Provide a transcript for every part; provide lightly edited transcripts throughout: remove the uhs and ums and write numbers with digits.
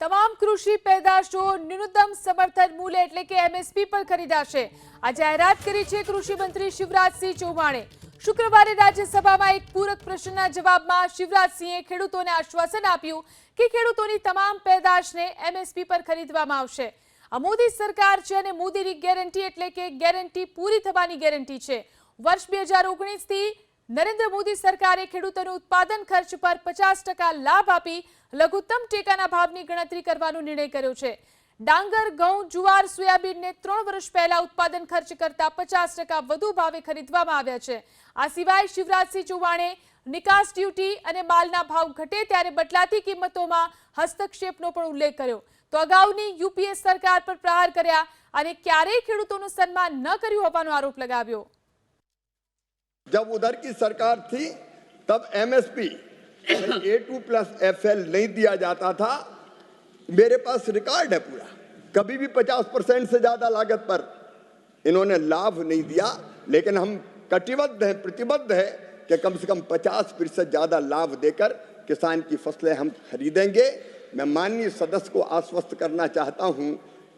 તમામ કૃષિ પેદાશો ન્યૂનતમ સમર્થન મૂલ્ય એટલે કે એમએસપી પર ખરીદાશે। આ જાહેરાત કરી છે કૃષિ મંત્રી શિવરાજસિંહ ચૌહાણે। શુક્રવારે રાજ્યસભામાં એક પૂરક પ્રશ્નના જવાબમાં શિવરાજસિંહે ખેડૂતોને આશ્વાસન આપ્યું કે ખેડૂતોની તમામ પેદાશને એમએસપી પર ખરીદવામાં આવશે। આ મોદી સરકાર છે અને મોદીની ગેરંટી એટલે કે ગેરંટી પૂરી થવાની ગેરંટી છે। વર્ષ 2019 થી નરેન્દ્ર મોદી સરકારે ખેડૂતોને ઉત્પાદન ખર્ચ પર 50% લાભ આપી લઘુત્તમ ટેકાના ભાવની ગણતરી કરવાનો નિર્ણય કર્યો છે। ડાંગર, ઘઉં, જુવાર, સોયાબીનને 3 વર્ષ પહેલા ઉત્પાદન ખર્ચ કરતા 50% વધુ ભાવે ખરીદવામાં આવ્યા છે। આ સિવાય શિવરાજસિંહ ચૌહાણે નિકાસ ડ્યુટી અને માલના ભાવ ઘટે ત્યારે બદલાતી કિંમતોમાં હસ્તક્ષેપનો પણ ઉલ્લેખ કર્યો। તો અગાઉની યુપીએ સરકાર પર પ્રહાર કર્યા અને ક્યારેય ખેડૂતોનું સન્માન ન કર્યું હોવાનો આરોપ લગાવ્યો। जब उधर की सरकार थी तब एमएसपी A2+FL नहीं दिया जाता था। मेरे पास रिकॉर्ड है पूरा, कभी भी 50% से ज्यादा लागत पर इन्होंने लाभ नहीं दिया। लेकिन हम कटिबद्ध हैं, प्रतिबद्ध है कि कम से कम 50% ज्यादा लाभ देकर किसान की फसलें हम खरीदेंगे। मैं माननीय सदस्य को आश्वस्त करना चाहता हूं,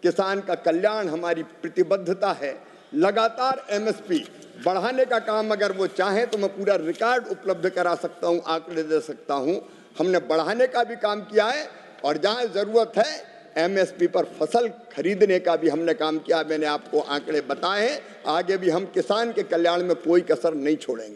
किसान का कल्याण हमारी प्रतिबद्धता है। लगातार एमएसपी बढ़ाने का काम अगर वो चाहें तो मैं पूरा रिकॉर्ड उपलब्ध करा सकता हूं, आंकड़े दे सकता हूं। हमने बढ़ाने का भी काम किया है और जहां जरूरत है एमएसपी पर फसल खरीदने का भी हमने काम किया। मैंने आपको आंकड़े बताए हैं। आगे भी हम किसान के कल्याण में कोई कसर नहीं छोड़ेंगे।